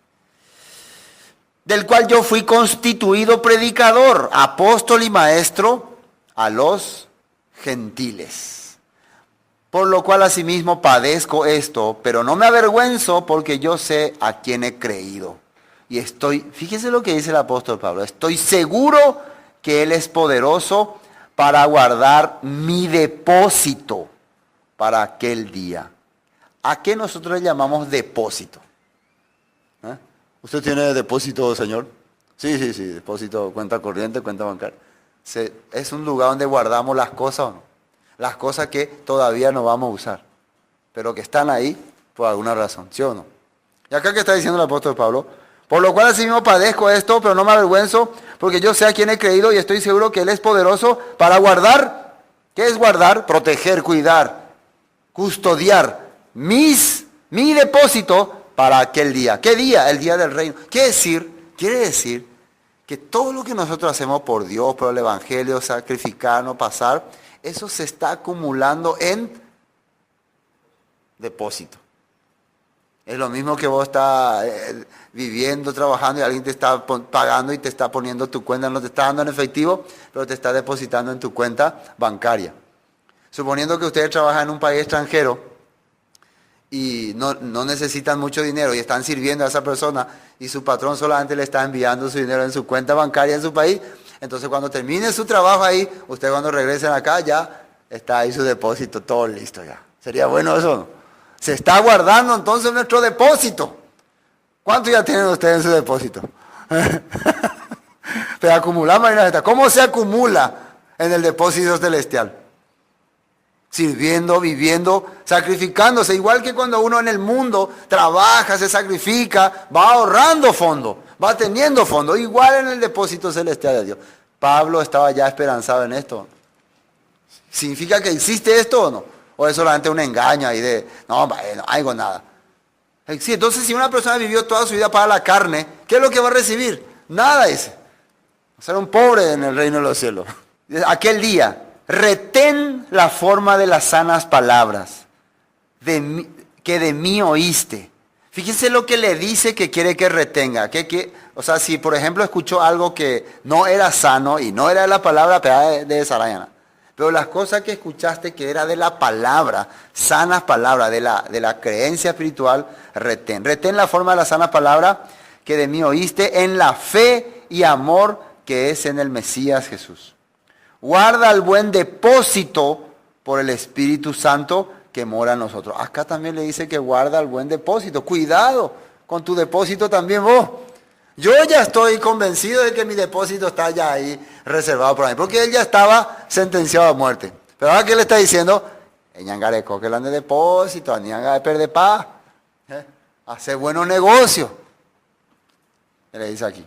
Del cual yo fui constituido predicador, apóstol y maestro a los gentiles. Por lo cual asimismo padezco esto, pero no me avergüenzo porque yo sé a quién he creído. Y fíjese lo que dice el apóstol Pablo, estoy seguro que Él es poderoso para guardar mi depósito para aquel día. ¿A qué nosotros le llamamos depósito? ¿Eh? ¿Usted tiene depósito, señor? Sí, depósito, cuenta corriente, cuenta bancaria. Es un lugar donde guardamos las cosas, ¿o no? Las cosas que todavía no vamos a usar, pero que están ahí por alguna razón, ¿sí o no? Y acá que está diciendo el apóstol Pablo, por lo cual así mismo padezco esto, pero no me avergüenzo, porque yo sé a quién he creído y estoy seguro que Él es poderoso para guardar. ¿Qué es guardar? Proteger, cuidar, custodiar mi depósito para aquel día. ¿Qué día? El día del reino. Quiere decir que todo lo que nosotros hacemos por Dios, por el Evangelio, sacrificarnos, pasar, eso se está acumulando en depósito. Es lo mismo que vos estás viviendo, trabajando y alguien te está pagando y te está poniendo tu cuenta, no te está dando en efectivo, pero te está depositando en tu cuenta bancaria. Suponiendo que ustedes trabajan en un país extranjero y no necesitan mucho dinero y están sirviendo a esa persona y su patrón solamente le está enviando su dinero en su cuenta bancaria en su país, entonces cuando termine su trabajo ahí, ustedes cuando regresen acá ya está ahí su depósito, todo listo ya. ¿Sería bueno eso, no? Se está guardando entonces nuestro depósito. ¿Cuánto ya tienen ustedes en su depósito? Pero acumulamos, ¿cómo se acumula en el depósito celestial? Sirviendo, viviendo, sacrificándose, igual que cuando uno en el mundo trabaja, se sacrifica, va ahorrando fondo, va teniendo fondo, igual en el depósito celestial de Dios. Pablo estaba ya esperanzado en esto. ¿Significa que existe esto o no? ¿O es solamente un engaño ahí de, no hago nada? Sí, entonces si una persona vivió toda su vida para la carne, ¿qué es lo que va a recibir? Nada ese. Va a ser un pobre en el reino de los cielos. Aquel día, retén la forma de las sanas palabras que de mí oíste. Fíjense lo que le dice que quiere que retenga. O sea, si por ejemplo escuchó algo que no era sano y no era de la palabra, pero de Sarayana. Pero las cosas que escuchaste que era de la palabra, sanas palabras, de la creencia espiritual, retén. Retén la forma de la sana palabra que de mí oíste en la fe y amor que es en el Mesías Jesús. Guarda el buen depósito por el Espíritu Santo que mora en nosotros. Acá también le dice que guarda el buen depósito. Cuidado con tu depósito también vos. Yo ya estoy convencido de que mi depósito está ya ahí reservado por mí, porque él ya estaba sentenciado a muerte. Pero ahora que le está diciendo, ñangareco que le de depósito, ñanga de perder paz, hacer buenos negocios. Le dice aquí.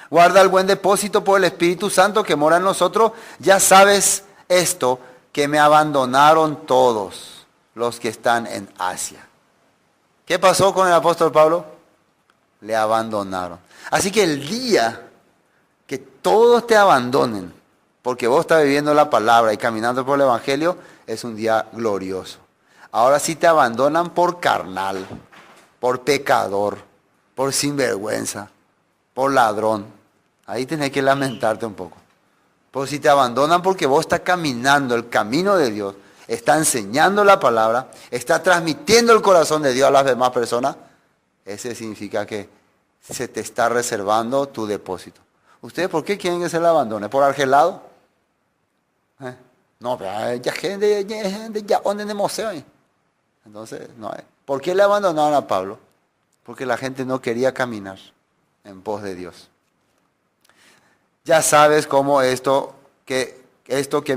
Guarda el buen depósito por el Espíritu Santo que mora en nosotros. Ya sabes esto, que me abandonaron todos los que están en Asia. ¿Qué pasó con el apóstol Pablo? Le abandonaron. Así que el día que todos te abandonen, porque vos estás viviendo la palabra y caminando por el Evangelio, es un día glorioso. Ahora si te abandonan por carnal, por pecador, por sinvergüenza, por ladrón, ahí tenés que lamentarte un poco. Porque si te abandonan porque vos estás caminando el camino de Dios, está enseñando la palabra, está transmitiendo el corazón de Dios a las demás personas, ese significa que se te está reservando tu depósito. ¿Ustedes por qué quieren que se le abandone? ¿Por argelado? No, pero ya gente ya donde museo. Entonces, no. ¿Por qué le abandonaron a Pablo? Porque la gente no quería caminar en pos de Dios. Ya sabes cómo esto que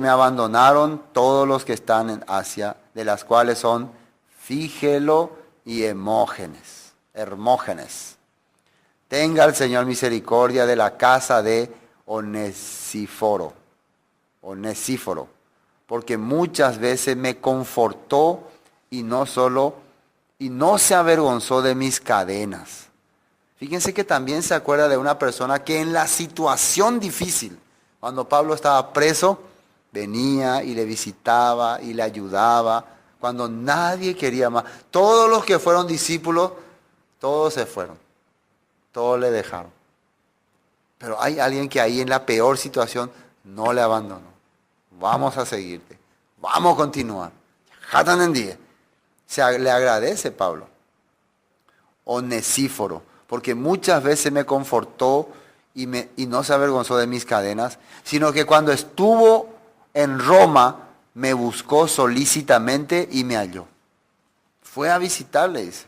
me abandonaron todos los que están en Asia, de las cuales son Fígelo y Hermógenes. Tenga el Señor misericordia de la casa de Onesíforo, porque muchas veces me confortó y no se avergonzó de mis cadenas. Fíjense que también se acuerda de una persona que en la situación difícil, cuando Pablo estaba preso, venía y le visitaba y le ayudaba, cuando nadie quería más. Todos los que fueron discípulos, todos se fueron, todos le dejaron. Pero hay alguien que ahí en la peor situación no le abandonó. Vamos a seguirte, vamos a continuar. Jatan en día. Le agradece Pablo. Onesíforo, porque muchas veces me confortó y no se avergonzó de mis cadenas, sino que cuando estuvo en Roma me buscó solícitamente y me halló. Fue a visitarle, dice.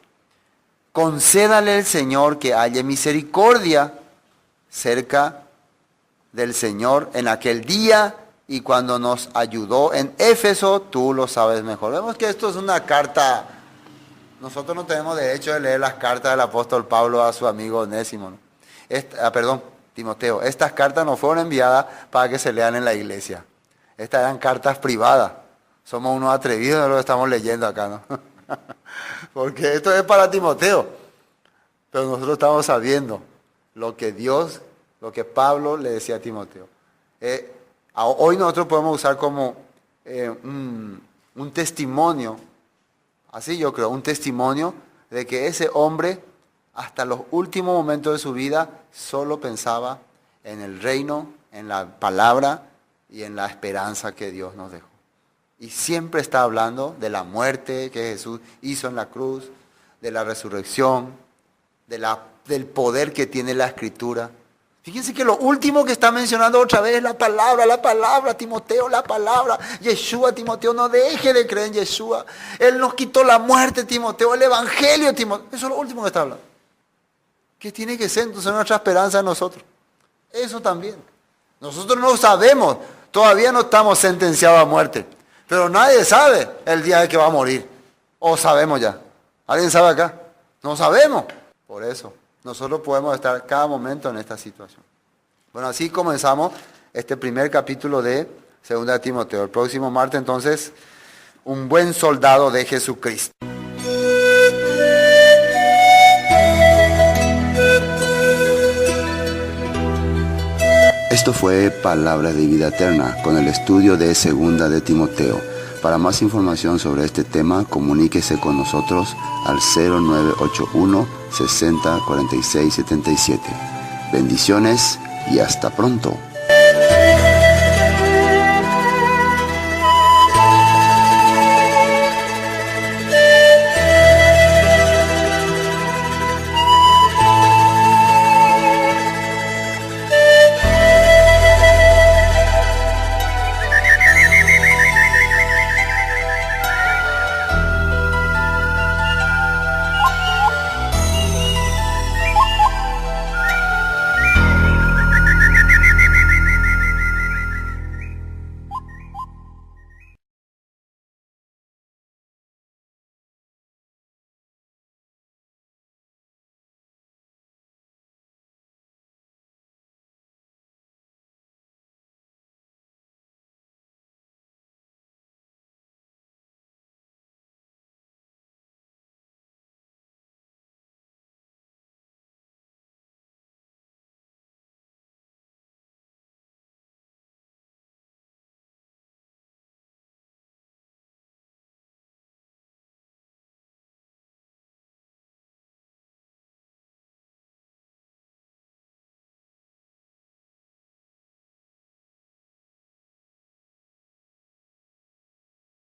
Concédale el Señor que halle misericordia cerca del Señor en aquel día y cuando nos ayudó en Éfeso, tú lo sabes mejor. Vemos que esto es una carta. Nosotros no tenemos derecho de leer las cartas del apóstol Pablo a su amigo Onésimo, ¿no? Timoteo. Estas cartas no fueron enviadas para que se lean en la iglesia. Estas eran cartas privadas. Somos unos atrevidos de lo que estamos leyendo acá, ¿no? Porque esto es para Timoteo. Pero nosotros estamos sabiendo lo que Pablo le decía a Timoteo. Hoy nosotros podemos usar como un testimonio, así yo creo, un testimonio de que ese hombre hasta los últimos momentos de su vida solo pensaba en el reino, en la palabra y en la esperanza que Dios nos dejó. Y siempre está hablando de la muerte que Jesús hizo en la cruz, de la resurrección, del poder que tiene la Escritura. Fíjense que lo último que está mencionando otra vez es la palabra, Timoteo, la palabra. Yeshua, Timoteo, no deje de creer en Yeshua. Él nos quitó la muerte, Timoteo, el Evangelio, Timoteo. Eso es lo último que está hablando. ¿Qué tiene que ser entonces nuestra esperanza en nosotros? Eso también. Nosotros no sabemos, todavía no estamos sentenciados a muerte. Pero nadie sabe el día de que va a morir. ¿O sabemos ya? ¿Alguien sabe acá? No sabemos. Por eso, nosotros podemos estar cada momento en esta situación. Bueno, así comenzamos este primer capítulo de 2 Timoteo. El próximo martes, entonces, un buen soldado de Jesucristo. Esto fue Palabras de Vida Eterna con el estudio de 2 de Timoteo. Para más información sobre este tema, comuníquese con nosotros al 0981 60 46 77. Bendiciones y hasta pronto.